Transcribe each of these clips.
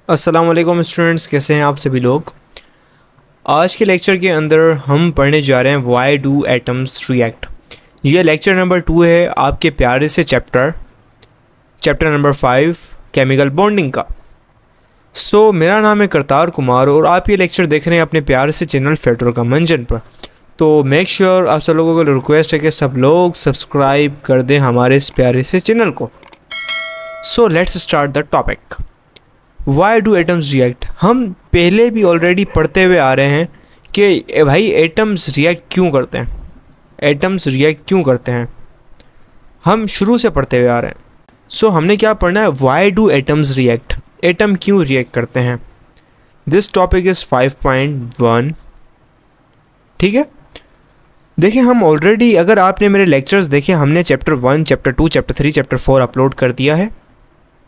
अस्सलाम वालेकुम स्टूडेंट्स, कैसे हैं आप सभी लोग। आज के लेक्चर के अंदर हम पढ़ने जा रहे हैं व्हाई डू एटम्स रिएक्ट। ये लेक्चर नंबर 2 है आपके प्यारे से चैप्टर नंबर 5 केमिकल बॉन्डिंग का। मेरा नाम है करतार कुमार और आप ये लेक्चर देख रहे हैं अपने प्यारे से चैनल फेडरो का मंजन पर। तो मेक श्योर आप सब लोगों को रिक्वेस्ट है कि सब लोग सब्सक्राइब कर दें हमारे इस प्यारे से चैनल को। Let's start the topic. Why do atoms react. हम पहले भी ऑलरेडी पढ़ते हुए आ रहे हैं कि भाई एटम्स रिएक्ट क्यों करते हैं, एटम्स रिएक्ट क्यों करते हैं, हम शुरू से पढ़ते हुए आ रहे हैं। हमने क्या पढ़ना है, why do atoms react, atom क्यों रिएक्ट करते हैं। This topic is 5.1। ठीक है, देखिए हम ऑलरेडी, अगर आपने मेरे लेक्चर्स देखे, हमने chapter 1, chapter 2, chapter 3, chapter 4 upload कर दिया है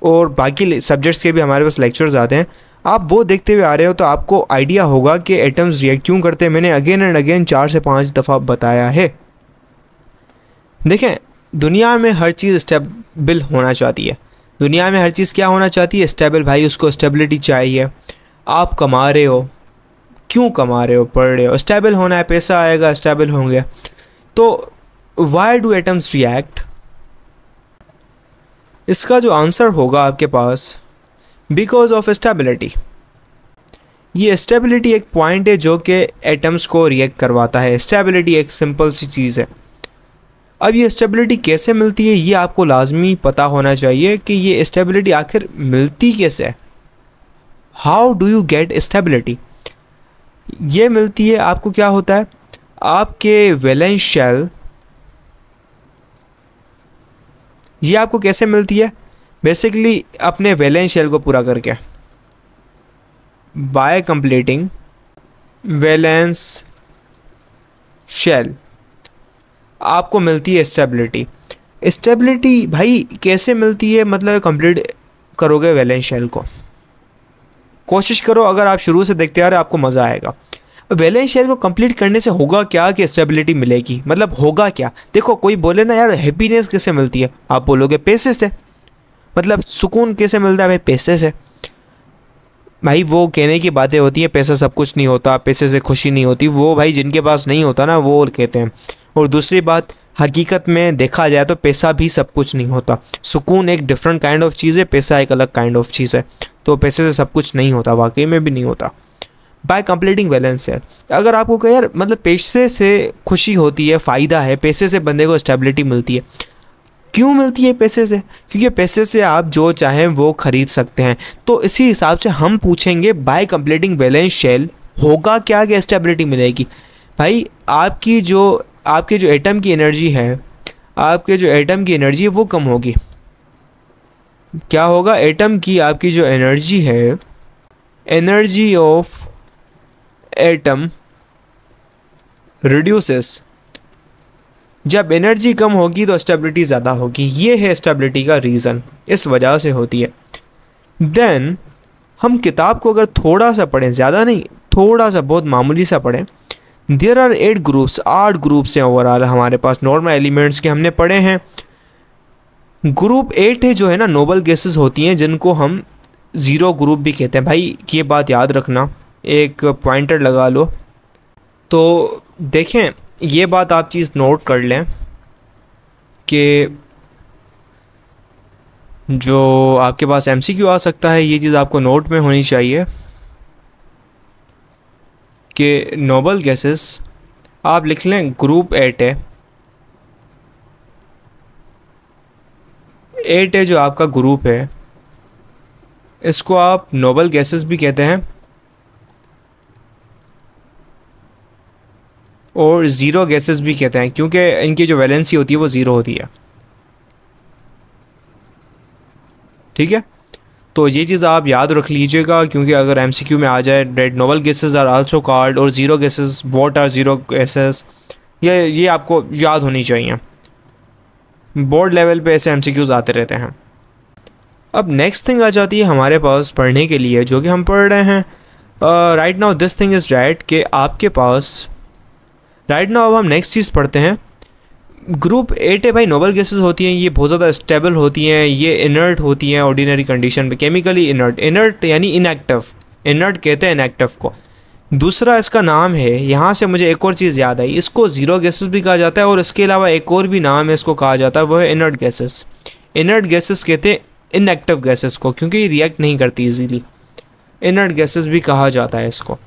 और बाकी सब्जेक्ट्स के भी हमारे पास लेक्चर्स आते हैं। आप वो देखते हुए आ रहे हो तो आपको आइडिया होगा कि एटम्स रिएक्ट क्यों करते हैं। मैंने अगेन एंड अगेन 4 से 5 दफ़ा बताया है। देखें, दुनिया में हर चीज़ स्टेबल होना चाहती है। दुनिया में हर चीज़ क्या होना चाहती है, स्टेबल। भाई उसको स्टेबिलिटी चाहिए। आप कमा रहे हो, क्यों कमा रहे हो, पढ़ रहे हो, स्टेबल होना है, पैसा आएगा, स्टेबल होंगे। तो वाई डू एटम्स रिएक्ट, इसका जो आंसर होगा आपके पास, बिकॉज ऑफ स्टेबिलिटी। ये स्टेबिलिटी एक पॉइंट है जो कि एटम्स को रिएक्ट करवाता है। स्टेबिलिटी एक सिंपल सी चीज़ है। अब ये स्टेबिलिटी कैसे मिलती है ये आपको लाजमी पता होना चाहिए कि ये स्टेबिलिटी आखिर मिलती कैसे है। How do you get stability. ये मिलती है, आपको क्या होता है, आपके वैलेंस शेल, ये आपको कैसे मिलती है, बेसिकली अपने वैलेंस शेल को पूरा करके, बाय कंप्लीटिंग वैलेंस शेल आपको मिलती है स्टेबिलिटी। स्टेबिलिटी भाई कैसे मिलती है, मतलब कंप्लीट करोगे वैलेंस शेल को, कोशिश करो। अगर आप शुरू से देखते आ रहे आपको मज़ा आएगा। वैलेंस शेल को कंप्लीट करने से होगा क्या कि स्टेबिलिटी मिलेगी, मतलब होगा क्या। देखो, कोई बोले ना यार हैप्पीनेस कैसे मिलती है, आप बोलोगे पैसे से। मतलब सुकून कैसे मिलता है भाई, पैसे से। भाई वो कहने की बातें होती हैं, पैसा सब कुछ नहीं होता, पैसे से खुशी नहीं होती, वो भाई जिनके पास नहीं होता ना वो कहते हैं। और दूसरी बात, हकीकत में देखा जाए तो पैसा भी सब कुछ नहीं होता। सुकून एक डिफरेंट काइंड ऑफ चीज़ है, पैसा एक अलग काइंड ऑफ चीज़ है। तो पैसे से सब कुछ नहीं होता, वाकई में भी नहीं होता। बाय कंप्लीटिंग वैलेंस शेल, अगर आपको कहे यार मतलब पैसे से खुशी होती है, फ़ायदा है, पैसे से बंदे को स्टेबिलिटी मिलती है। क्यों मिलती है पैसे से, क्योंकि पैसे से आप जो चाहें वो ख़रीद सकते हैं। तो इसी हिसाब से हम पूछेंगे बाय कंप्लीटिंग वैलेंस शेल होगा क्या कि स्टेबिलिटी मिलेगी। भाई आपके जो एटम की एनर्जी है, आपके जो एटम की एनर्जी है वो कम होगी। क्या होगा, एटम की आपकी जो एनर्जी है, एनर्जी ऑफ एटम रिड्यूसेस। जब एनर्जी कम होगी तो स्टेबिलिटी ज़्यादा होगी। ये है स्टेबिलिटी का रीज़न, इस वजह से होती है। देन हम किताब को अगर थोड़ा सा पढ़ें, ज़्यादा नहीं, थोड़ा सा, बहुत मामूली सा पढ़ें। देयर आर 8 ग्रुप्स, 8 ग्रुप्स हैं ओवरऑल हमारे पास नॉर्मल एलिमेंट्स के, हमने पढ़े हैं। ग्रुप 8 है जो है ना, नोबल गैसेस होती हैं जिनको हम 0 ग्रुप भी कहते हैं। भाई ये बात याद रखना, एक पॉइंटर लगा लो। तो देखें, ये बात आप चीज़ नोट कर लें कि जो आपके पास MCQ आ सकता है, ये चीज़ आपको नोट में होनी चाहिए कि नोबल गैसेस आप लिख लें, ग्रुप 8 है। 8 है जो आपका ग्रुप है, इसको आप नोबल गैसेस भी कहते हैं और 0 गैसेस भी कहते हैं, क्योंकि इनकी जो वैलेंसी होती है वो 0 होती है। ठीक है, तो ये चीज़ आप याद रख लीजिएगा, क्योंकि अगर MCQ में आ जाए dead noble gases are also called, और 0 गैसेस, व्हाट आर 0 गैसेस, ये आपको याद होनी चाहिए। बोर्ड लेवल पे ऐसे MCQs आते रहते हैं। अब नेक्स्ट थिंग आ जाती है हमारे पास पढ़ने के लिए, जो कि हम पढ़ रहे हैं right now. This thing is right कि आपके पास राइट नाउ, अब हम नेक्स्ट चीज़ पढ़ते हैं। ग्रुप 8 है भाई, नोबल गैसेस होती हैं, ये बहुत ज़्यादा स्टेबल होती हैं, ये इनर्ट होती हैं ऑर्डिनरी कंडीशन पे, केमिकली इनर्ट। इनर्ट यानी इनएक्टिव, इनर्ट कहते हैं इनएक्टिव को। दूसरा इसका नाम है, यहाँ से मुझे एक और चीज़ याद आई, इसको ज़ीरो गैसेस भी कहा जाता है, और इसके अलावा एक और भी नाम है इसको कहा जाता है, वो है इनर्ट गैसेस। इनर्ट गैसेस कहते हैं इनएक्टिव गैसेस को, क्योंकि ये रिएक्ट नहीं करती इजीली, इनर्ट गैसेस भी कहा जाता है इसको।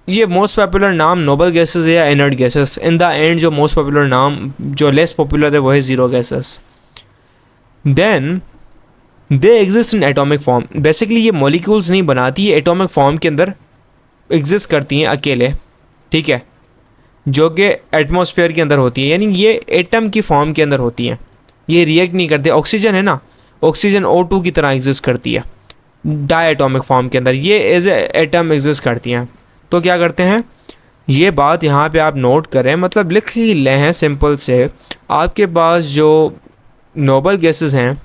ये मोस्ट पॉपुलर नाम नोबल गैसेस है या inert gases. In the end जो मोस्ट पॉपुलर नाम, जो लेस पॉपुलर है, वो है zero gases. Then they exist in atomic form. Basically ये मॉलिक्यूल्स नहीं बनाती, ये एटॉमिक फॉर्म के अंदर एग्जिस्ट करती हैं अकेले, ठीक है, जो कि एटमॉस्फेयर के अंदर होती है, यानी ये एटम की फॉर्म के अंदर होती हैं, ये रिएक्ट नहीं करते। ऑक्सीजन है ना, ऑक्सीजन O2 की तरह एग्जिस्ट करती है डाई एटॉमिक फॉर्म के अंदर, ये एज ए एटम एग्जिस्ट करती हैं। तो क्या करते हैं, ये बात यहाँ पे आप नोट करें, मतलब लिख ही ले हैं सिंपल से। आपके पास जो नोबल गैसेस हैं,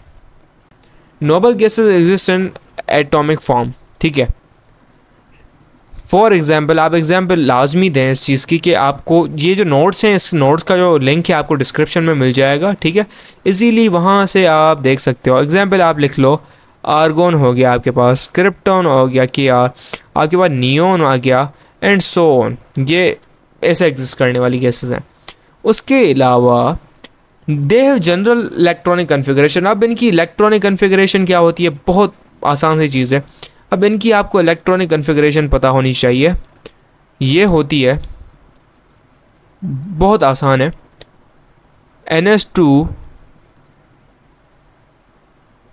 noble gases exist in atomic form, ठीक है। फॉर एग्जाम्पल, आप एग्जाम्पल लाजमी दें इस चीज़ की कि आपको ये जो नोट्स हैं, इस नोट्स का जो लिंक है आपको डिस्क्रिप्शन में मिल जाएगा, ठीक है, इजीली वहाँ से आप देख सकते हो। एग्जाम्पल आप लिख लो, आर्गोन हो गया आपके पास, क्रिप्टॉन हो गया, Kr, आपके पास नियोन आ गया, एंड सो ऑन। ये ऐसे एग्जिस्ट करने वाली गैसेस हैं। उसके अलावा they have general electronic configuration. अब इनकी इलेक्ट्रॉनिक कन्फिग्रेशन क्या होती है, बहुत आसान सी चीज़ है। अब इनकी आपको इलेक्ट्रॉनिक कन्फिग्रेशन पता होनी चाहिए। ये होती है, बहुत आसान है, NH2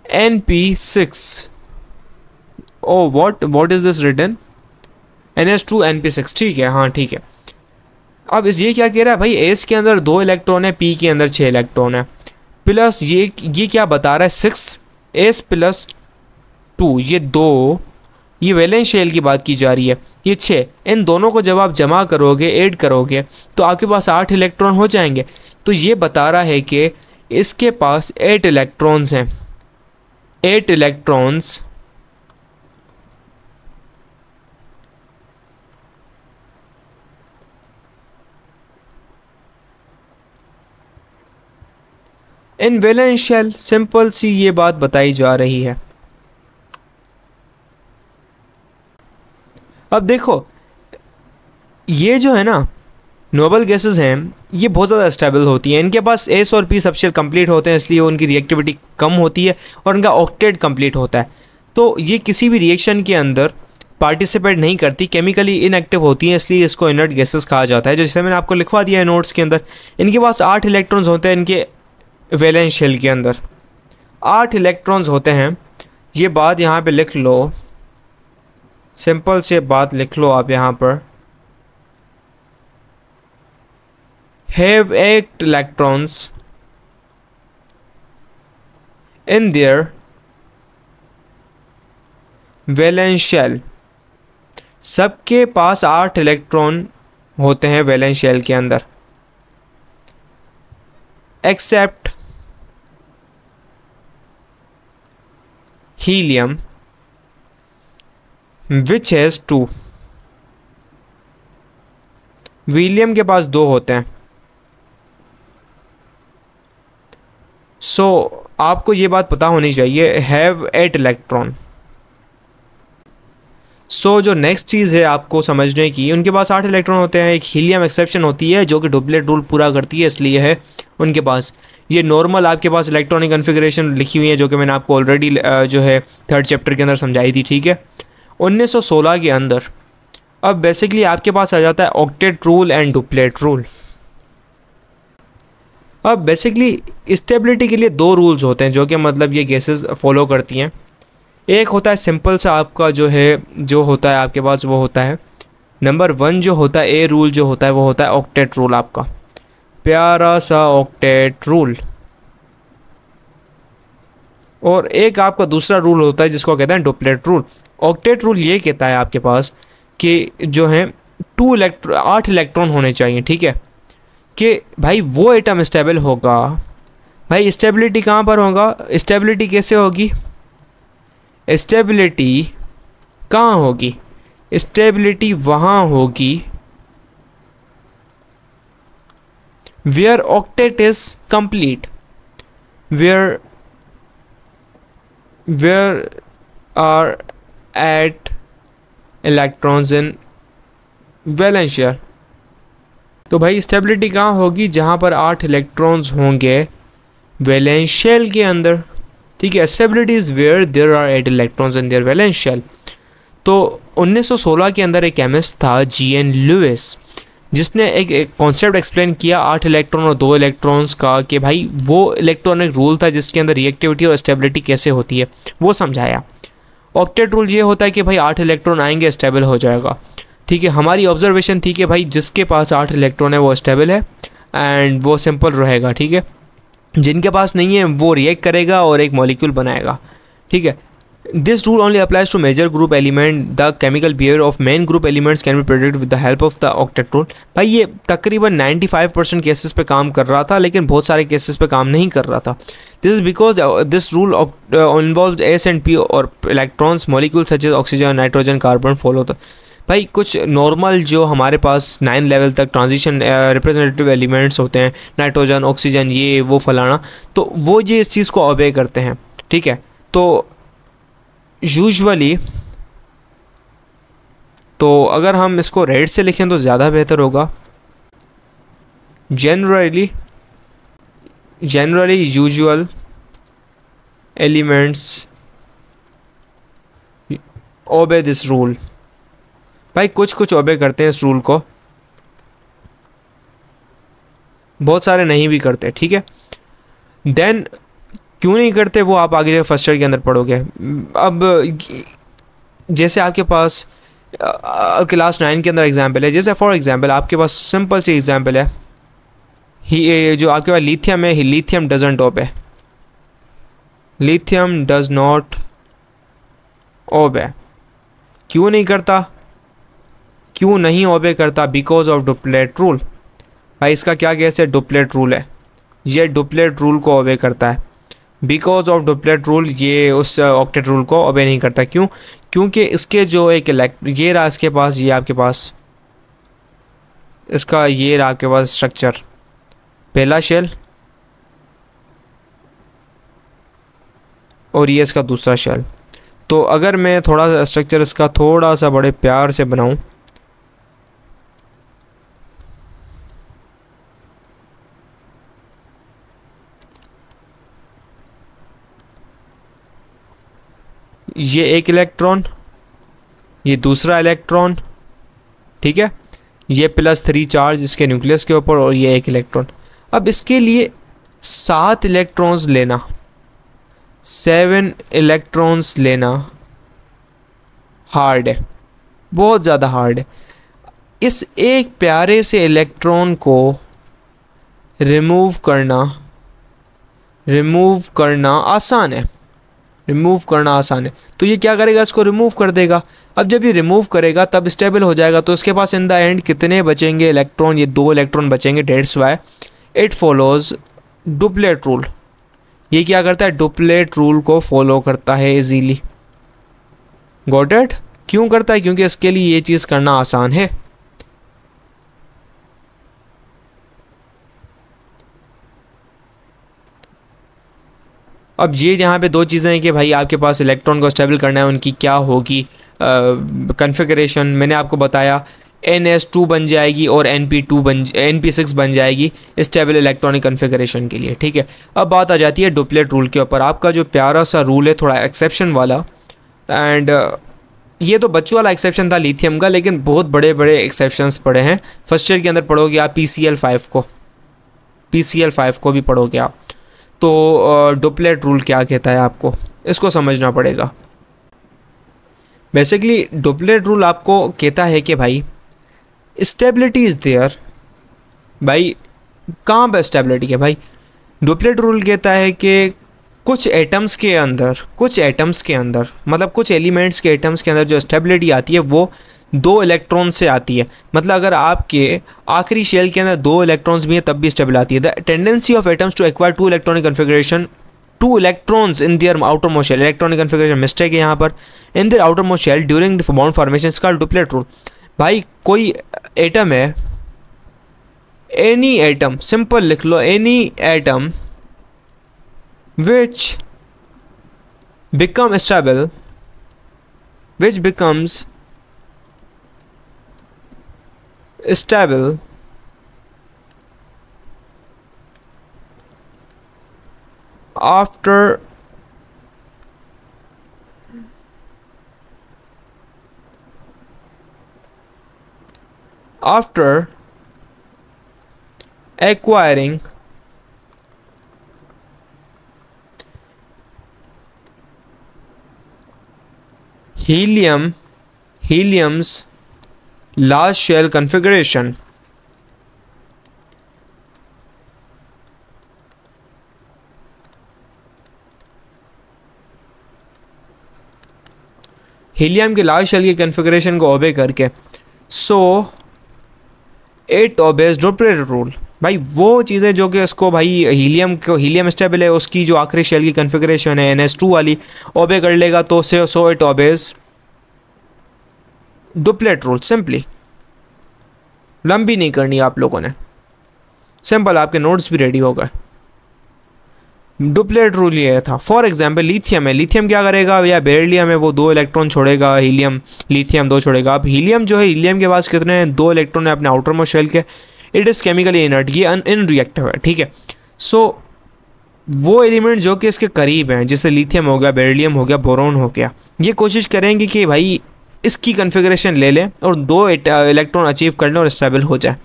NP6। Oh what is this written, NH2 NP6, ठीक है, हाँ ठीक है। अब इस ये क्या कह रहा है भाई, एस के अंदर 2 इलेक्ट्रॉन है, पी के अंदर 6 इलेक्ट्रॉन है, प्लस ये क्या बता रहा है, 6 S+2, ये 2, ये वैलेंस शेल की बात की जा रही है, ये 6, इन दोनों को जब आप जमा करोगे, ऐड करोगे, तो आपके पास 8 इलेक्ट्रॉन हो जाएंगे। तो ये बता रहा है कि इसके पास 8 इलेक्ट्रॉन्स हैं, 8 electrons in valence shell. Simple सी ये बात बताई जा रही है। अब देखो, ये जो है ना नोबल गैसेस हैं, ये बहुत ज़्यादा स्टेबल होती हैं, इनके पास एस और पी सबशेल कंप्लीट होते हैं, इसलिए उनकी रिएक्टिविटी कम होती है और इनका ऑक्टेट कंप्लीट होता है। तो ये किसी भी रिएक्शन के अंदर पार्टिसिपेट नहीं करती, केमिकली इनएक्टिव होती हैं, इसलिए इसको इनर्ट गैसेस कहा जाता है। जैसे मैंने आपको लिखवा दिया है नोट्स के अंदर, इनके पास 8 इलेक्ट्रॉन्स होते हैं, इनके वैलेंस शेल के अंदर 8 इलेक्ट्रॉन्स होते हैं। ये बात यहाँ पे लिख लो, सिंपल से बात लिख लो आप यहाँ पर, have 8 electrons in their valence shell। सबके पास 8 इलेक्ट्रॉन होते हैं वैलेंस शेल के अंदर, except helium which has 2। Helium के पास 2 होते हैं। सो आपको ये बात पता होनी चाहिए, हैव 8 इलेक्ट्रॉन। सो जो नेक्स्ट चीज़ है आपको समझने की, उनके पास 8 इलेक्ट्रॉन होते हैं, एक हीलियम एक्सेप्शन होती है जो कि डुप्लेट रूल पूरा करती है, इसलिए है उनके पास। ये नॉर्मल आपके पास इलेक्ट्रॉनिक कन्फिग्रेशन लिखी हुई है, जो कि मैंने आपको ऑलरेडी जो है 3rd चैप्टर के अंदर समझाई थी, ठीक है, 1916 के अंदर। अब बेसिकली आपके पास आ जाता है octet rule and duplet rule. अब बेसिकली स्टेबिलिटी के लिए 2 रूल्स होते हैं जो कि मतलब ये गैसेस फॉलो करती हैं। एक होता है सिंपल सा आपका जो होता है आपके पास, वो होता है नंबर 1 जो होता है, ए रूल जो होता है वो होता है ऑक्टेट रूल, आपका प्यारा सा ऑक्टेट रूल। और एक आपका दूसरा रूल होता है जिसको कहते हैं डुप्लेट रूल। ऑक्टेट रूल ये कहता है आपके पास कि जो है 8 इलेक्ट्रॉन होने चाहिए, ठीक है, कि भाई वो एटम स्टेबल होगा। भाई स्टेबिलिटी कहाँ पर होगा, स्टेबिलिटी कैसे होगी, स्टेबिलिटी कहाँ होगी, स्टेबिलिटी वहाँ होगी where octet is complete, where are at electrons in valence share. तो भाई स्टेबिलिटी कहाँ होगी, जहाँ पर 8 इलेक्ट्रॉन्स होंगे वैलेंस शेल के अंदर, ठीक है। Stability is where there are 8 electrons in their valence shell. तो 1916 के अंदर एक केमिस्ट था जीएन लुइस, जिसने एक कॉन्सेप्ट एक्सप्लेन किया 8 इलेक्ट्रॉन और 2 इलेक्ट्रॉन्स का, कि भाई वो इलेक्ट्रॉनिक रूल था जिसके अंदर रिएक्टिविटी और स्टेबिलिटी कैसे होती है वो समझाया। ऑक्टेट रूल ये होता है कि भाई 8 इलेक्ट्रॉन आएंगे स्टेबल हो जाएगा, ठीक है। हमारी ऑब्जर्वेशन थी कि भाई जिसके पास 8 इलेक्ट्रॉन है वो स्टेबल है एंड वो सिंपल रहेगा, ठीक है। जिनके पास नहीं है वो रिएक्ट करेगा और एक मॉलिक्यूल बनाएगा, ठीक है। This rule only applies to major group element, the chemical behaviour of main group elements can be predict with the help of the octet rule. भाई ये तकरीबन 95% केसेस पे काम कर रहा था, लेकिन बहुत सारे केसेस पे काम नहीं कर रहा था। This is because this rule involve s and p और electrons molecule such as oxygen, nitrogen, carbon follow the. भाई कुछ नॉर्मल जो हमारे पास 9 लेवल तक ट्रांजिशन रिप्रेजेंटेटिव एलिमेंट्स होते हैं, नाइट्रोजन, ऑक्सीजन, ये वो फलाना, तो वो ये इस चीज़ को ओबे करते हैं, ठीक है। तो यूजुअली तो अगर हम इसको रेड से लिखें तो ज़्यादा बेहतर होगा। Generally usual elements obey this rule. भाई कुछ ओबे करते हैं इस रूल को, बहुत सारे नहीं भी करते, ठीक है। देन क्यों नहीं करते वो आप आगे फर्स्ट ईयर के अंदर पढ़ोगे। अब जैसे आपके पास क्लास 9 के अंदर एग्जाम्पल है, जैसे फॉर एग्जाम्पल आपके पास सिंपल सी एग्जाम्पल है, जो आपके पास लिथियम है, lithium doesn't obey, lithium does not obey. क्यों नहीं करता, क्यों नहीं ओबे करता? Because of duplet rule. भाई इसका क्या केस है, डुप्लेट रूल है, ये डुप्लेट रूल को ओबे करता है। बिकॉज ऑफ डुप्लेट रूल ये उस ऑक्टेट रूल को ओबे नहीं करता। क्यों? क्योंकि इसके जो एक ये रहा इसके पास, ये आपके पास इसका ये रहा आपके पास स्ट्रक्चर, पहला शेल और ये इसका दूसरा शेल। तो अगर मैं थोड़ा सा स्ट्रक्चर इसका थोड़ा सा बड़े प्यार से बनाऊं, ये एक इलेक्ट्रॉन, ये दूसरा इलेक्ट्रॉन, ठीक है, ये +3 चार्ज इसके न्यूक्लियस के ऊपर और ये एक इलेक्ट्रॉन। अब इसके लिए 7 इलेक्ट्रॉन्स लेना, 7 इलेक्ट्रॉन्स लेना हार्ड है, बहुत ज़्यादा हार्ड है। इस एक प्यारे से इलेक्ट्रॉन को रिमूव करना आसान है, रिमूव करना आसान है। तो ये क्या करेगा, इसको रिमूव कर देगा। अब जब ये रिमूव करेगा तब स्टेबल हो जाएगा, तो इसके पास इन द एंड कितने बचेंगे इलेक्ट्रॉन, ये 2 इलेक्ट्रॉन बचेंगे। That's why it follows duplet rule. ये क्या करता है, डुप्लेट रूल को फॉलो करता है इजीली। Got it? क्यों करता है? क्योंकि इसके लिए ये चीज़ करना आसान है। अब ये यहाँ पे 2 चीज़ें हैं कि भाई आपके पास इलेक्ट्रॉन को स्टेबल करना है, उनकी क्या होगी कन्फिगरेशन। मैंने आपको बताया NS2 बन जाएगी और NP6 बन जाएगी स्टेबल इलेक्ट्रॉनिक कन्फिगरेशन के लिए, ठीक है। अब बात आ जाती है डुप्लेट रूल के ऊपर। आपका जो प्यारा सा रूल है, थोड़ा एक्सेप्शन वाला, एंड ये तो बच्चों वाला एक्सेप्शन था लिथियम का, लेकिन बहुत बड़े बड़े एक्सेप्शंस पड़े हैं। फर्स्ट ईयर के अंदर पढ़ोगे आप PCl5 को भी पढ़ोगे आप। तो डुप्लेट रूल क्या कहता है आपको, इसको समझना पड़ेगा। बेसिकली डुप्लेट रूल आपको कहता है कि भाई स्टेबिलिटी इज़ देयर। भाई कहाँ पे स्टेबिलिटी है? भाई डुप्लेट रूल कहता है कि कुछ एटम्स के अंदर मतलब कुछ एलिमेंट्स के एटम्स के अंदर जो स्टेबिलिटी आती है वो 2 इलेक्ट्रॉन से आती है। मतलब अगर आपके आखिरी शेल के अंदर 2 इलेक्ट्रॉन्स भी हैं तब भी स्टेबल आती है। The tendency of atoms to acquire 2 electronic configuration, 2 electrons in their outer most shell, electronic configuration mistake है यहाँ पर, in their outer most shell during the bond formation called duplet rule. भाई कोई एटम है, any atom, simple लिख लो, any atom which become stable, which becomes stable after acquiring helium's large shell configuration. Helium के large shell की configuration को ओबे करके, so it obeys duplet rule. भाई वो चीज़ें जो कि उसको भाई हीलियम स्टेबल है, उसकी जो आखिरी शेल की कन्फिग्रेशन है NH2 वाली, ओबे कर लेगा तो so it obeys duplet rule. Simply, लंबी नहीं करनी आप लोगों ने, सिंपल, आपके नोट्स भी रेडी हो गए। डुप्लेट रूल ये था। फॉर एग्जांपल लिथियम है, लिथियम क्या करेगा, या बेरिलियम है, वो 2 इलेक्ट्रॉन छोड़ेगा, हीलियम लिथियम 2 छोड़ेगा। अब हीलियम जो है, हीलियम के पास कितने हैं, 2 इलेक्ट्रॉन है अपने आउटर मोस्ट शेल के। इट इज़ केमिकली इनर्ट, ये इनरिएक्टिव है, ठीक है। सो वो एलिमेंट जो कि इसके करीब हैं, जैसे लिथियम हो गया, बेरिलियम हो गया, बोरोन हो गया, ये कोशिश करेंगे कि भाई इसकी कन्फिग्रेशन ले लें और 2 इलेक्ट्रॉन अचीव कर लें और स्टेबल हो जाए।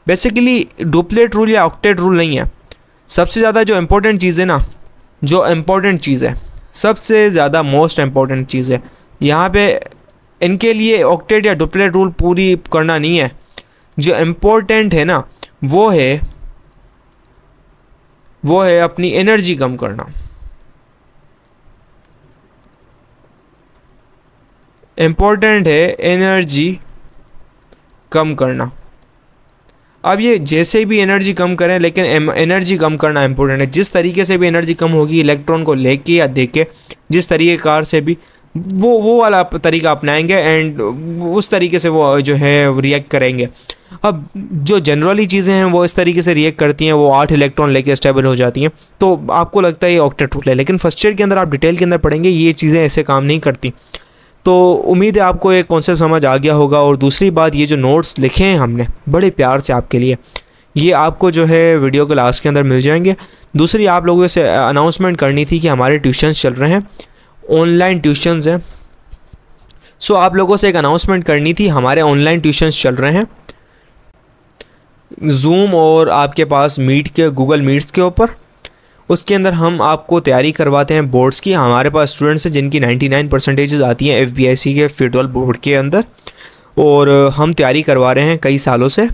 बेसिकली डुप्लेट रूल या ऑक्टेट रूल नहीं है। सबसे ज़्यादा जो इम्पोर्टेंट चीज़ है ना, जो इम्पोर्टेंट चीज़ है, सबसे ज़्यादा मोस्ट इम्पोर्टेंट चीज़ है यहाँ पे, इनके लिए ऑक्टेट या डुप्लेट रूल पूरी करना नहीं है। जो इम्पोर्टेंट है ना, वो है अपनी एनर्जी कम करना। इम्पोर्टेंट है एनर्जी कम करना। अब ये जैसे भी एनर्जी कम करें, लेकिन एनर्जी कम करना इंपॉर्टेंट है। जिस तरीके से भी एनर्जी कम होगी इलेक्ट्रॉन को लेके या देके, जिस तरीके कार से भी वो वाला तरीका अपनाएंगे एंड उस तरीके से वो जो है रिएक्ट करेंगे। अब जो जनरली चीज़ें हैं वो इस तरीके से रिएक्ट करती हैं, वो 8 इलेक्ट्रॉन लेके स्टेबल हो जाती हैं। तो आपको लगता है ये ऑक्टेट रूल है, लेकिन फर्स्ट ईयर के अंदर आप डिटेल के अंदर पढ़ेंगे ये चीज़ें ऐसे काम नहीं करती। तो उम्मीद है आपको एक कॉन्सेप्ट समझ आ गया होगा। और दूसरी बात, ये जो नोट्स लिखे हैं हमने बड़े प्यार से आपके लिए, ये आपको जो है वीडियो के लास्ट के अंदर मिल जाएंगे। दूसरी, आप लोगों से अनाउंसमेंट करनी थी कि हमारे ट्यूशन्स चल रहे हैं, ऑनलाइन ट्यूशन्स हैं। सो आप लोगों से एक अनाउंसमेंट करनी थी, हमारे ऑनलाइन ट्यूशन्स चल रहे हैं जूम और आपके पास मीट के, गूगल मीट्स के ऊपर। उसके अंदर हम आपको तैयारी करवाते हैं बोर्ड्स की। हमारे पास स्टूडेंट्स हैं जिनकी 99% आती हैं FBIC के फेडरल बोर्ड के अंदर, और हम तैयारी करवा रहे हैं कई सालों से।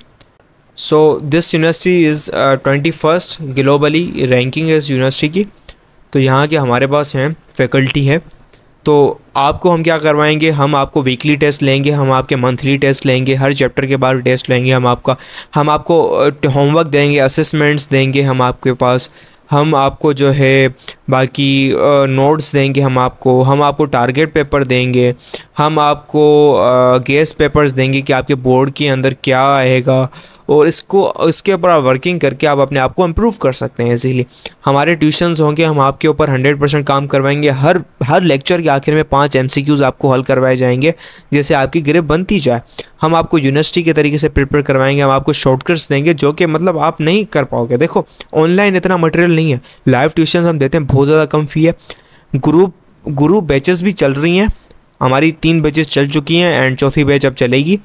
So this university is 21st globally ranking है इस यूनिवर्सिटी की। तो यहाँ के हमारे पास हैं फैकल्टी है। तो आपको हम क्या करवाएंगे, हम आपको वीकली टेस्ट लेंगे, हम आपके मंथली टेस्ट लेंगे, हर चैप्टर के बाद टेस्ट लेंगे, हम आपको होमवर्क देंगे, असेसमेंट्स देंगे, हम आपको जो है बाकी नोट्स देंगे, हम आपको टारगेट पेपर देंगे, हम आपको गेस्ट पेपर्स देंगे कि आपके बोर्ड के अंदर क्या आएगा, और इसके ऊपर आप वर्किंग करके आप अपने आप को इम्प्रूव कर सकते हैं। इसीलिए हमारे ट्यूशन्स होंगे, हम आपके ऊपर 100% काम करवाएंगे। हर लेक्चर के आखिर में 5 MCQs आपको हल करवाए जाएंगे, जैसे आपकी ग्रिप बनती जाए। हम आपको यूनिवर्सिटी के तरीके से प्रिपेयर करवाएंगे, हम आपको शॉर्टकट्स देंगे जो कि मतलब आप नहीं कर पाओगे। देखो ऑनलाइन इतना मटेरियल नहीं है, लाइव ट्यूशन हम देते हैं, बहुत ज़्यादा कम फी है। ग्रुप बैचेस भी चल रही हैं, हमारी 3 बैचेस चल चुकी हैं एंड चौथी बैच अब चलेगी।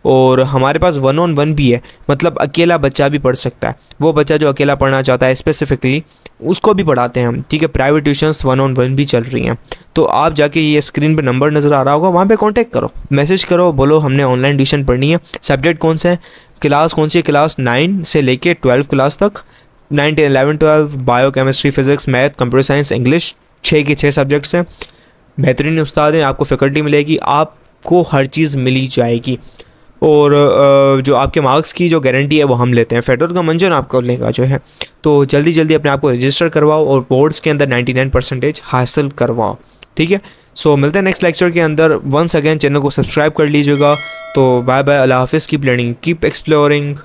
और हमारे पास 1-on-1 भी है, मतलब अकेला बच्चा भी पढ़ सकता है। वो बच्चा जो अकेला पढ़ना चाहता है स्पेसिफिकली, उसको भी पढ़ाते हैं हम, ठीक है। प्राइवेट ट्यूशन्स 1-on-1 भी चल रही हैं। तो आप जाके ये स्क्रीन पे नंबर नज़र आ रहा होगा, वहाँ पे कांटेक्ट करो, मैसेज करो, बोलो हमने ऑनलाइन ट्यूशन पढ़नी है। सब्जेक्ट कौन से हैं, क्लास कौन सी है, क्लास 9 से लेके 12 क्लास तक, 9, 10, 11, 12, bio, chemistry, physics, math, computer science, English, 6 के 6 सब्जेक्ट्स हैं। बेहतरीन उस्ताद हैं, आपको फैकल्टी मिलेगी, आपको हर चीज़ मिली जाएगी। और जो आपके मार्क्स की जो गारंटी है वो हम लेते हैं, फेडरल का मंजन आपको लेगा जो है। तो जल्दी अपने आप को रजिस्टर करवाओ और बोर्ड्स के अंदर 99% हासिल करवाओ, ठीक है। सो मिलते हैं नेक्स्ट लेक्चर के अंदर। वंस अगेन चैनल को सब्सक्राइब कर लीजिएगा। तो बाय बाय, अल्लाह हाफिज़, कीप लर्निंग, कीप एक्सप्लोरिंग।